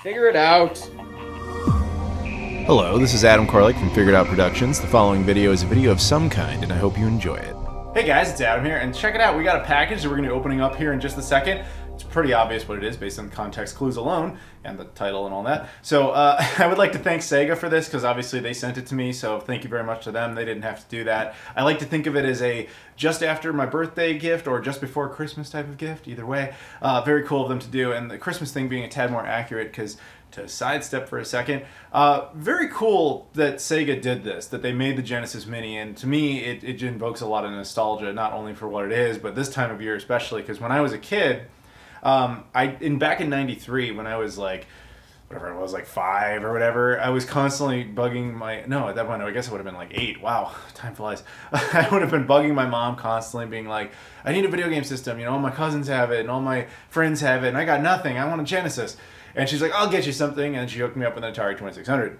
Figure it out. Hello, this is Adam Koralik from Figured Out Productions. The following video is a video of some kind, and I hope you enjoy it. Hey guys, it's Adam here, and check it out. We got a package that we're going to be opening up here in just a second. It's pretty obvious what it is based on context clues alone, and the title and all that. So I would like to thank Sega for this, because obviously they sent it to me, so thank you very much to them. They didn't have to do that. I like to think of it as a just after my birthday gift, or just before Christmas type of gift, either way. Very cool of them to do, and the Christmas thing being a tad more accurate, because to sidestep for a second, very cool that Sega did this, that they made the Genesis Mini, and to me it invokes a lot of nostalgia, not only for what it is, but this time of year especially, because when I was a kid, back in '93, when I was like, whatever it was, like 5 or whatever, I was constantly bugging no, at that point I guess it would have been like 8, wow, time flies. I would have been bugging my mom constantly, being like, I need a video game system, you know, all my cousins have it, and all my friends have it, and I got nothing, I want a Genesis. And she's like, I'll get you something, and she hooked me up with an Atari 2600.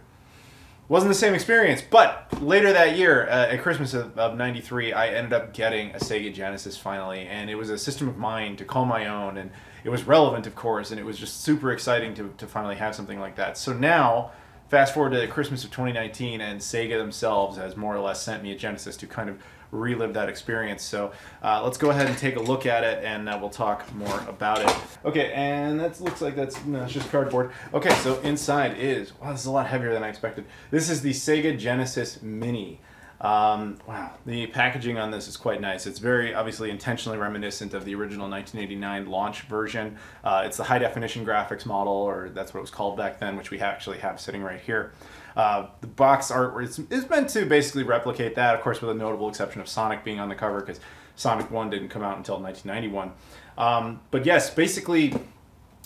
Wasn't the same experience, but later that year, at Christmas of '93, I ended up getting a Sega Genesis finally, and it was a system of mine to call my own, and it was relevant, of course, and it was just super exciting to finally have something like that. So now, fast forward to Christmas of 2019, and Sega themselves has more or less sent me a Genesis to kind of relive that experience. So let's go ahead and take a look at it, and we'll talk more about it. Okay, and that looks like it's just cardboard. Okay, so inside is, wow, this is a lot heavier than I expected. This is the Sega Genesis Mini. Wow, the packaging on this is quite nice. It's very obviously intentionally reminiscent of the original 1989 launch version. It's the high definition graphics model, or that's what it was called back then, which we actually have sitting right here. The box art is meant to basically replicate that, of course, with a notable exception of Sonic being on the cover, because Sonic 1 didn't come out until 1991. But yes, basically,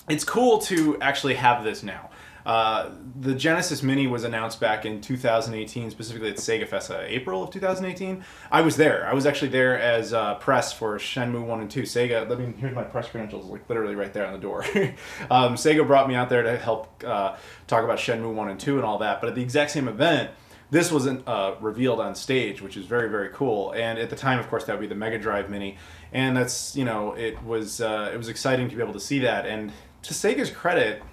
it's cool to actually have this now. The Genesis Mini was announced back in 2018, specifically at Sega Fest, April of 2018. I was there. I was actually there as press for Shenmue 1 and 2. Sega, here's my press credentials, like literally right there on the door. Sega brought me out there to help talk about Shenmue 1 and 2 and all that, but at the exact same event, this wasn't revealed on stage, which is very, very cool. And at the time, of course, that would be the Mega Drive Mini, and that's, you know, it was exciting to be able to see that. And to Sega's credit,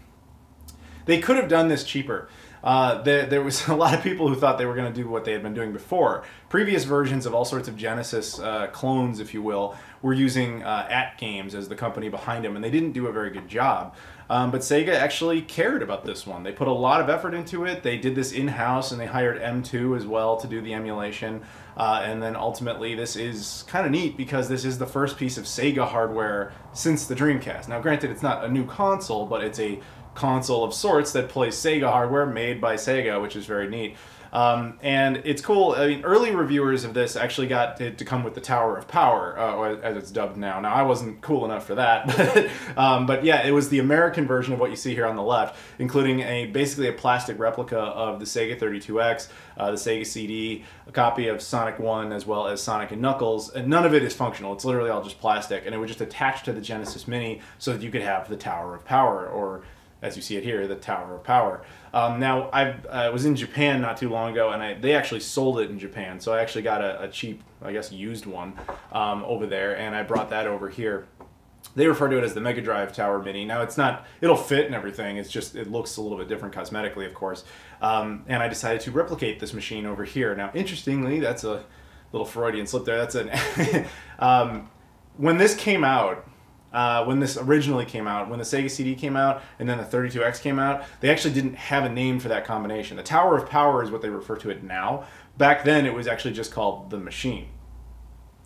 they could have done this cheaper. There was a lot of people who thought they were going to do what they had been doing before. Previous versions of all sorts of Genesis clones, if you will, were using AtGames as the company behind them, and they didn't do a very good job. But Sega actually cared about this one. They put a lot of effort into it. They did this in-house, and they hired M2 as well to do the emulation. And then ultimately, this is kind of neat because this is the first piece of Sega hardware since the Dreamcast. Now, granted, it's not a new console, but it's a console of sorts that plays Sega hardware made by Sega, which is very neat. And it's cool. I mean, early reviewers of this actually got it to come with the Tower of Power, as it's dubbed now. Now, I wasn't cool enough for that, but yeah, it was the American version of what you see here on the left, including basically a plastic replica of the Sega 32X, the Sega CD, a copy of Sonic 1, as well as Sonic and Knuckles, and none of it is functional. It's literally all just plastic, and it was just attached to the Genesis Mini so that you could have the Tower of Power, or as you see it here, the Tower of Power. Now, I was in Japan not too long ago, and they actually sold it in Japan, so I actually got a cheap, I guess, used one over there, and I brought that over here. They refer to it as the Mega Drive Tower Mini. Now, it's not, it'll fit and everything, it's just, it looks a little bit different cosmetically, of course. And I decided to replicate this machine over here. Now, interestingly, that's a little Freudian slip there. That's when this came out, when this originally came out, when the Sega CD came out, and then the 32X came out, they actually didn't have a name for that combination. The Tower of Power is what they refer to it now. Back then, it was actually just called the Machine.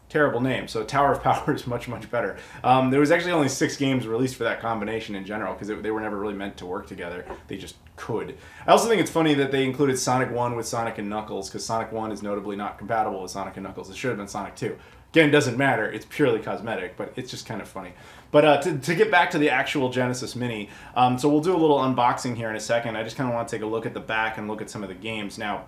Terrible name, so Tower of Power is much, much better. There was actually only 6 games released for that combination in general, because they were never really meant to work together. They just could. I also think it's funny that they included Sonic 1 with Sonic and Knuckles, because Sonic 1 is notably not compatible with Sonic and Knuckles. It should have been Sonic 2. Again, it doesn't matter. It's purely cosmetic, but it's just kind of funny. But to get back to the actual Genesis Mini, so we'll do a little unboxing here in a second. I just kind of want to take a look at the back and look at some of the games. Now,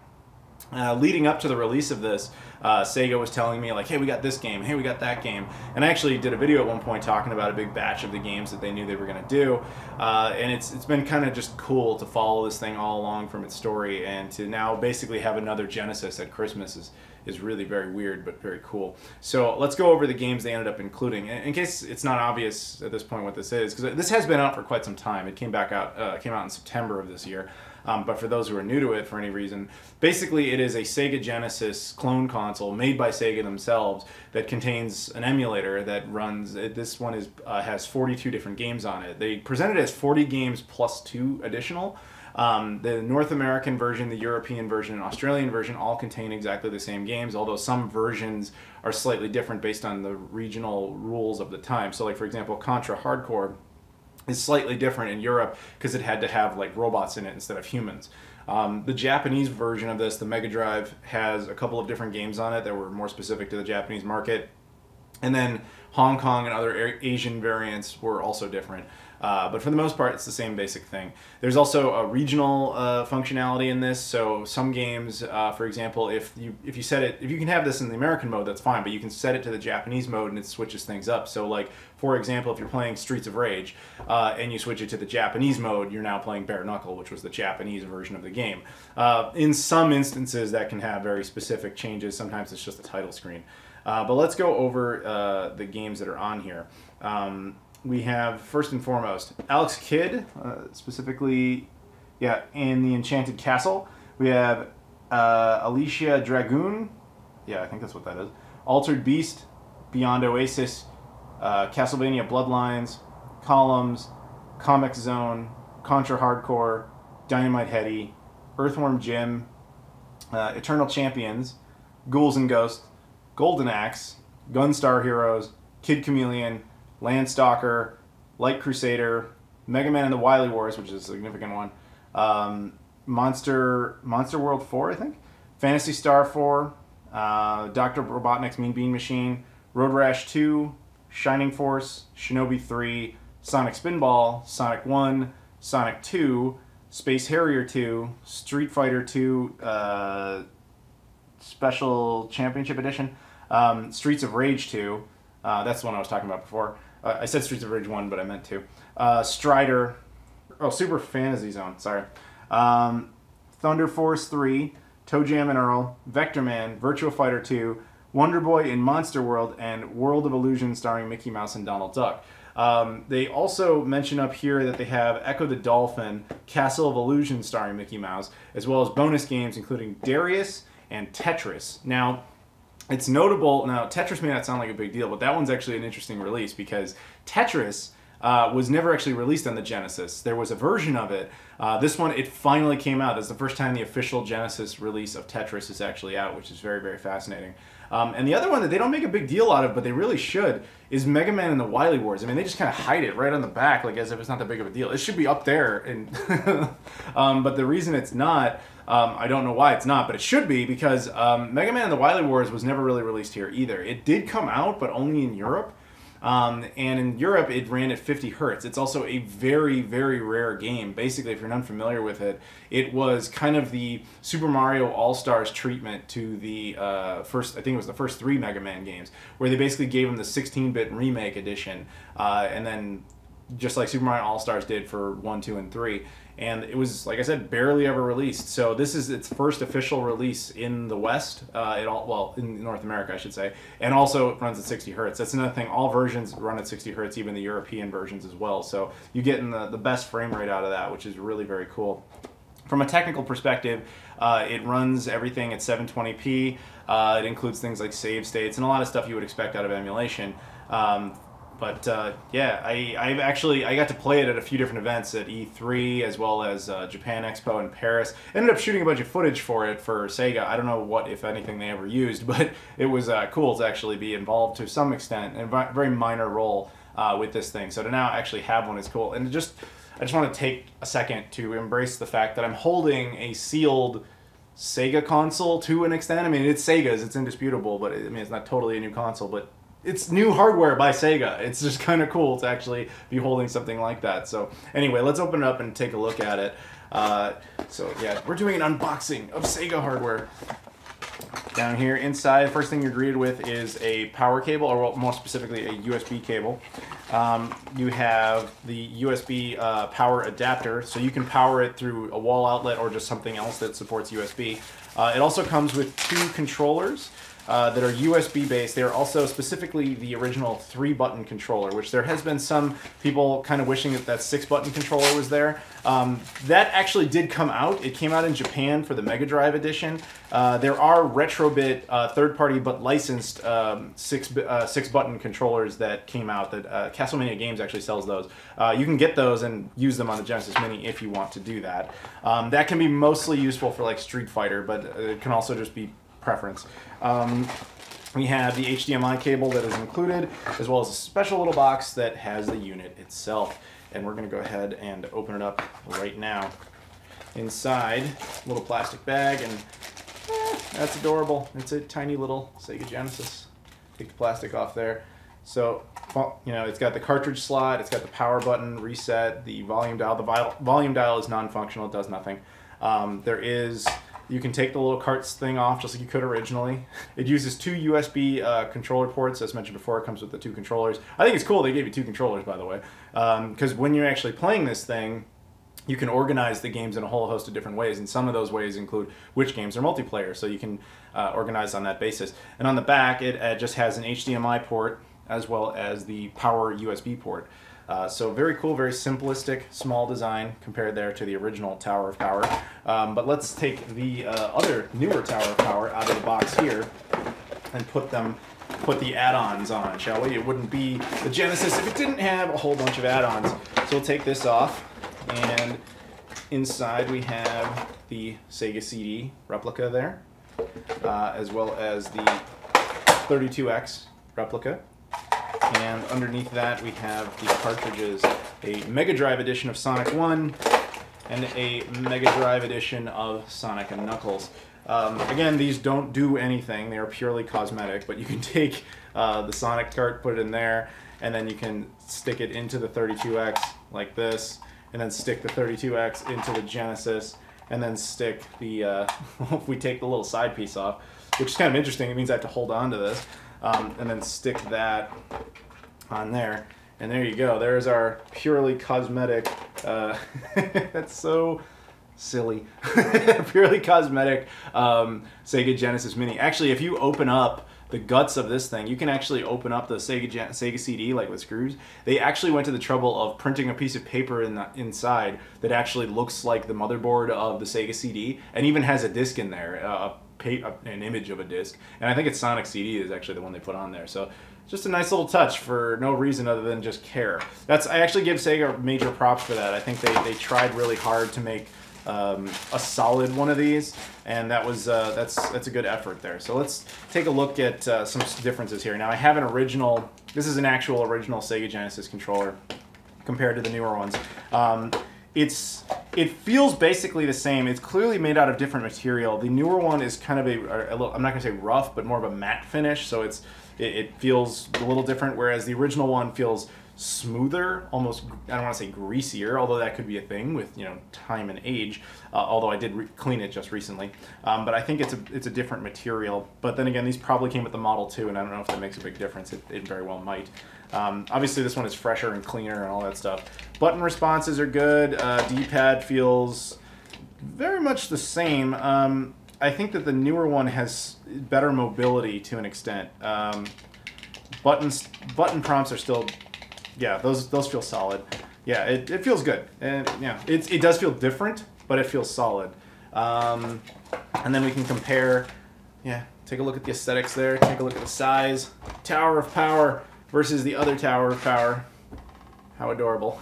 Leading up to the release of this, Sega was telling me like, hey, we got this game, hey, we got that game. And I actually did a video at one point talking about a big batch of the games that they knew they were going to do. And it's been kind of just cool to follow this thing all along from its story, and to now basically have another Genesis at Christmas is really very weird, but very cool. So let's go over the games they ended up including, in case it's not obvious at this point what this is, because this has been out for quite some time. It came out in September of this year. But for those who are new to it for any reason, basically it is a Sega Genesis clone console made by Sega themselves that contains an emulator that runs. This one has 42 different games on it. They present it as 40 games plus 2 additional. The North American version, the European version, and Australian version all contain exactly the same games, although some versions are slightly different based on the regional rules of the time. So like, for example, Contra Hardcore is slightly different in Europe because it had to have like robots in it instead of humans. The Japanese version of this, the Mega Drive, has a couple of different games on it that were more specific to the Japanese market. And then Hong Kong and other Asian variants were also different. But for the most part, it's the same basic thing. There's also a regional functionality in this. So some games, for example, if you can have this in the American mode, that's fine. But you can set it to the Japanese mode, and it switches things up. So, like, for example, if you're playing Streets of Rage and you switch it to the Japanese mode, you're now playing Bare Knuckle, which was the Japanese version of the game. In some instances, that can have very specific changes. Sometimes it's just a title screen. But let's go over the games that are on here. We have, first and foremost, Alex Kidd, specifically, in the Enchanted Castle. We have Alicia Dragoon, I think that's what that is. Altered Beast, Beyond Oasis, Castlevania Bloodlines, Columns, Comic Zone, Contra Hardcore, Dynamite Headdy, Earthworm Jim, Eternal Champions, Ghouls and Ghosts, Golden Axe, Gunstar Heroes, Kid Chameleon, Landstalker, Light Crusader, Mega Man and the Wily Wars, which is a significant one, Monster World 4, I think, Phantasy Star 4, Dr. Robotnik's Mean Bean Machine, Road Rash 2, Shining Force, Shinobi 3, Sonic Spinball, Sonic 1, Sonic 2, Space Harrier 2, Street Fighter 2, Special Championship Edition, Streets of Rage 2, that's the one I was talking about before. I said Streets of Rage 1, but I meant 2. Strider, Super Fantasy Zone, sorry. Thunder Force 3, Toe Jam and Earl, Vector Man, Virtua Fighter 2, Wonder Boy in Monster World, and World of Illusion starring Mickey Mouse and Donald Duck. They also mention up here that they have Echo the Dolphin, Castle of Illusion starring Mickey Mouse, as well as bonus games including Darius and Tetris. Now, it's notable, now Tetris may not sound like a big deal, but that one's actually an interesting release because Tetris was never actually released on the Genesis. There was a version of it. This one, it finally came out. It's the first time the official Genesis release of Tetris is actually out, which is very, very fascinating. And the other one that they don't make a big deal out of, but they really should, is Mega Man and the Wily Wars. I mean, they just kind of hide it right on the back, like as if it's not that big of a deal. It should be up there, and but the reason it's not, I don't know why it's not, but it should be because Mega Man and the Wily Wars was never really released here either. It did come out, but only in Europe. And in Europe, it ran at 50 hertz. It's also a very, very rare game. Basically, if you're unfamiliar with it, it was kind of the Super Mario All-Stars treatment to the first, I think it was the first 3 Mega Man games, where they basically gave them the 16-bit remake edition, and then just like Super Mario All-Stars did for 1, 2, and 3. And it was, like I said, barely ever released. So this is its first official release in the West, in North America, I should say. And also it runs at 60 hertz. That's another thing. All versions run at 60 hertz, even the European versions as well. So you're getting the best frame rate out of that, which is really very cool. From a technical perspective, it runs everything at 720p. It includes things like save states and a lot of stuff you would expect out of emulation. But I got to play it at a few different events at E3 as well as Japan Expo in Paris. Ended up shooting a bunch of footage for it for Sega. I don't know what, if anything, they ever used, but it was cool to actually be involved to some extent, in a very minor role with this thing. So to now actually have one is cool. And I just want to take a second to embrace the fact that I'm holding a sealed Sega console to an extent. I mean, it's Sega's, it's indisputable, but it's not totally a new console, but it's new hardware by Sega. It's just kind of cool to actually be holding something like that. So anyway, let's open it up and take a look at it. So yeah, we're doing an unboxing of Sega hardware. Down here inside, first thing you're greeted with is a power cable, or more specifically a USB cable. You have the USB power adapter, so you can power it through a wall outlet or just something else that supports USB. It also comes with 2 controllers that are USB based. They are also specifically the original 3-button controller, which there has been some people kind of wishing that 6-button controller was there. That actually did come out. It came out in Japan for the Mega Drive edition. There are Retrobit third-party but licensed 6-button controllers that came out. That Castlemania Games actually sells those. You can get those and use them on the Genesis Mini if you want to do that. That can be mostly useful for like Street Fighter, but it can also just be preference. We have the HDMI cable that is included, as well as a special little box that has the unit itself. And we're going to go ahead and open it up right now. Inside, little plastic bag, and that's adorable. It's a tiny little Sega Genesis. Take the plastic off there. So, you know, it's got the cartridge slot, it's got the power button, reset, the volume dial. The volume dial is non-functional, it does nothing. You can take the little carts thing off just like you could originally. It uses 2 USB controller ports. As mentioned before, it comes with the 2 controllers. I think it's cool they gave you 2 controllers, by the way. Because when you're actually playing this thing, you can organize the games in a whole host of different ways. And some of those ways include which games are multiplayer. So you can organize on that basis. And on the back, it just has an HDMI port as well as the power USB port. So very cool, very simplistic, small design compared there to the original Tower of Power. But let's take the other newer Tower of Power out of the box here and put the add-ons on, shall we? It wouldn't be the Genesis if it didn't have a whole bunch of add-ons. So we'll take this off, and inside we have the Sega CD replica there, as well as the 32X replica. And underneath that we have the cartridges, a Mega Drive edition of Sonic 1 and a Mega Drive edition of Sonic and Knuckles. Again, these don't do anything, they are purely cosmetic, but you can take the Sonic cart, put it in there, and then you can stick it into the 32X like this, and then stick the 32X into the Genesis, and then stick the, if we take the little side piece off, which is kind of interesting, it means I have to hold on to this. And then stick that on there, and there you go. There's our purely cosmetic, that's so silly, purely cosmetic Sega Genesis Mini. Actually, if you open up the guts of this thing, you can actually open up the Sega CD, like with screws. They actually went to the trouble of printing a piece of paper inside that actually looks like the motherboard of the Sega CD, and even has a disc in there, an image of a disc, and I think it's Sonic CD is actually the one they put on there. So just a nice little touch for no reason other than just care. I actually give Sega major props for that. I think they tried really hard to make a solid one of these, and that's a good effort there. So let's take a look at some differences here. Now I have this is an actual original Sega Genesis controller compared to the newer ones. It feels basically the same. It's clearly made out of different material. The newer one is kind of a little, I'm not going to say rough, but more of a matte finish, so it feels a little different, whereas the original one feels smoother, almost, I don't want to say greasier, although that could be a thing with, you know, time and age, although I did clean it just recently. But I think it's a different material. But then again, these probably came with the Model 2, and I don't know if that makes a big difference. It very well might. Obviously, this one is fresher and cleaner and all that stuff. Button responses are good. D-pad feels very much the same. I think that the newer one has better mobility to an extent. Button prompts are still, yeah, those feel solid. Yeah, it feels good. And yeah, it does feel different, but it feels solid. And then we can compare, yeah, take a look at the aesthetics there. Take a look at the size. Tower of Power versus the other Tower of Power. How adorable.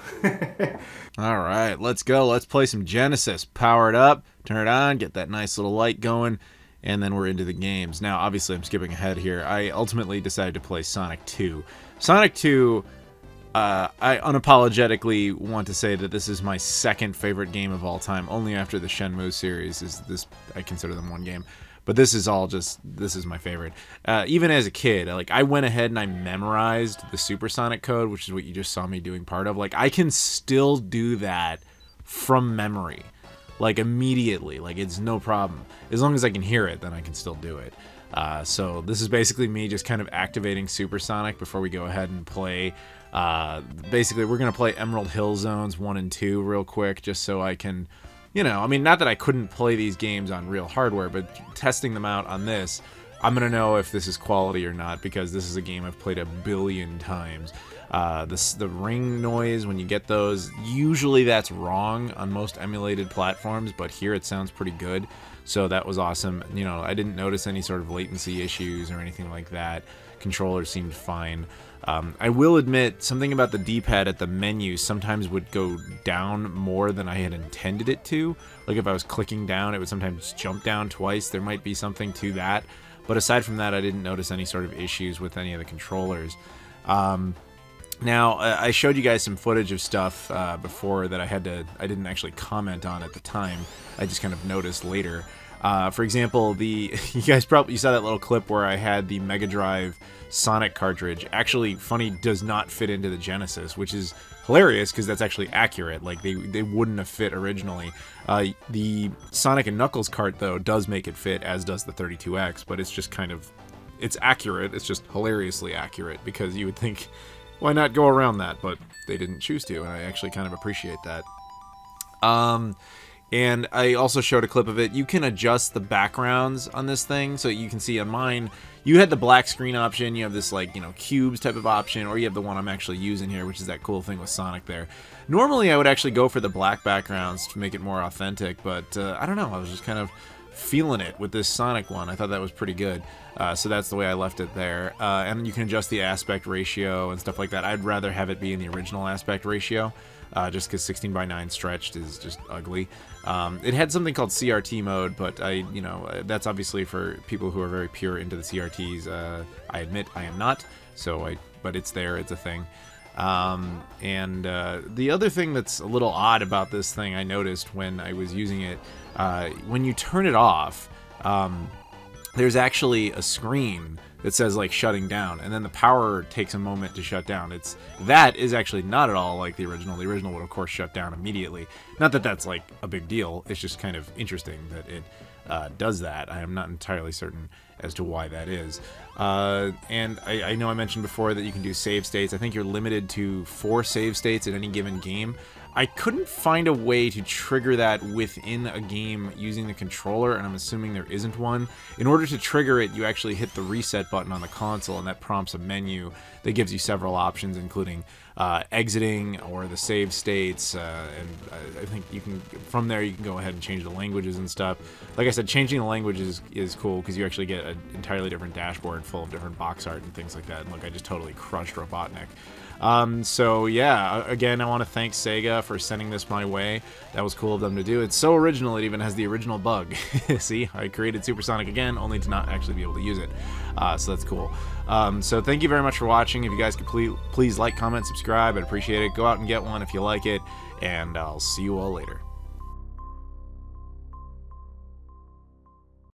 All right, let's go. Let's play some Genesis. Power it up, turn it on, get that nice little light going, and then we're into the games. Now, obviously, I'm skipping ahead here. I ultimately decided to play Sonic 2. Sonic 2, I unapologetically want to say that this is my second favorite game of all time, only after the Shenmue series. I consider them one game. But this is all just, this is my favorite. Even as a kid, like I went ahead and I memorized the supersonic code, which is what you just saw me doing part of. Like I can still do that from memory, like immediately. Like it's no problem. As long as I can hear it, then I can still do it. So this is basically me just kind of activating supersonic before we go ahead and play. Basically, we're going to play Emerald Hill Zones 1 and 2 real quick, just so I can, you know, I mean, not that I couldn't play these games on real hardware, but testing them out on this, I'm going to know if this is quality or not, because this is a game I've played a billion times. The ring noise, when you get those, usually that's wrong on most emulated platforms, but here it sounds pretty good. So that was awesome. You know, I didn't notice any sort of latency issues or anything like that. Controller seemed fine. I will admit, something about the D-pad at the menu sometimes would go down more than I had intended it to. Like if I was clicking down, it would sometimes jump down twice. There might be something to that. But aside from that, I didn't notice any sort of issues with any of the controllers. Now, I showed you guys some footage of stuff before that I didn't actually comment on at the time. I just kind of noticed later. For example, you guys probably saw that little clip where I had the Mega Drive Sonic cartridge. Actually, funny, does not fit into the Genesis, which is hilarious because that's actually accurate. Like they wouldn't have fit originally. The Sonic and Knuckles cart though does make it fit, as does the 32X, but it's just kind of, it's accurate. It's just hilariously accurate, because you would think, why not go around that? But they didn't choose to, and I actually kind of appreciate that. And I also showed a clip of it. You can adjust the backgrounds on this thing, so you can see on mine, you had the black screen option, you have this, like, you know, cubes type of option, or you have the one I'm actually using here, which is that cool thing with Sonic there. Normally I would actually go for the black backgrounds to make it more authentic, but I don't know, I was just kind of feeling it with this Sonic one. I thought that was pretty good. So that's the way I left it there. And you can adjust the aspect ratio and stuff like that. I'd rather have it be in the original aspect ratio, just because 16:9 stretched is just ugly. It had something called CRT mode, but you know, that's obviously for people who are very pure into the CRTs. I admit I am not, but it's there, it's a thing. The other thing that's a little odd about this thing I noticed when I was using it, when you turn it off, there's actually a screen that says like shutting down, and then the power takes a moment to shut down. That is actually not at all like the original. The original would of course shut down immediately. Not that that's like a big deal, it's just kind of interesting that it does that. I am not entirely certain as to why that is. And I know I mentioned before that you can do save states. I think you're limited to 4 save states at any given game. I couldn't find a way to trigger that within a game using the controller, and I'm assuming there isn't one. In order to trigger it, you actually hit the reset button on the console, and that prompts a menu that gives you several options, including exiting or the save states, and I think you can, from there you can go ahead and change the languages and stuff. Like I said, changing the languages is cool because you actually get an entirely different dashboard full of different box art and things like that. And look, I just totally crushed Robotnik. So yeah, again, I want to thank Sega for sending this my way. That was cool of them to do. It's so original, it even has the original bug. See, I created Supersonic again, only to not actually be able to use it. So that's cool. So thank you very much for watching. If you guys could please like, comment, subscribe, I'd appreciate it. Go out and get one if you like it, and I'll see you all later.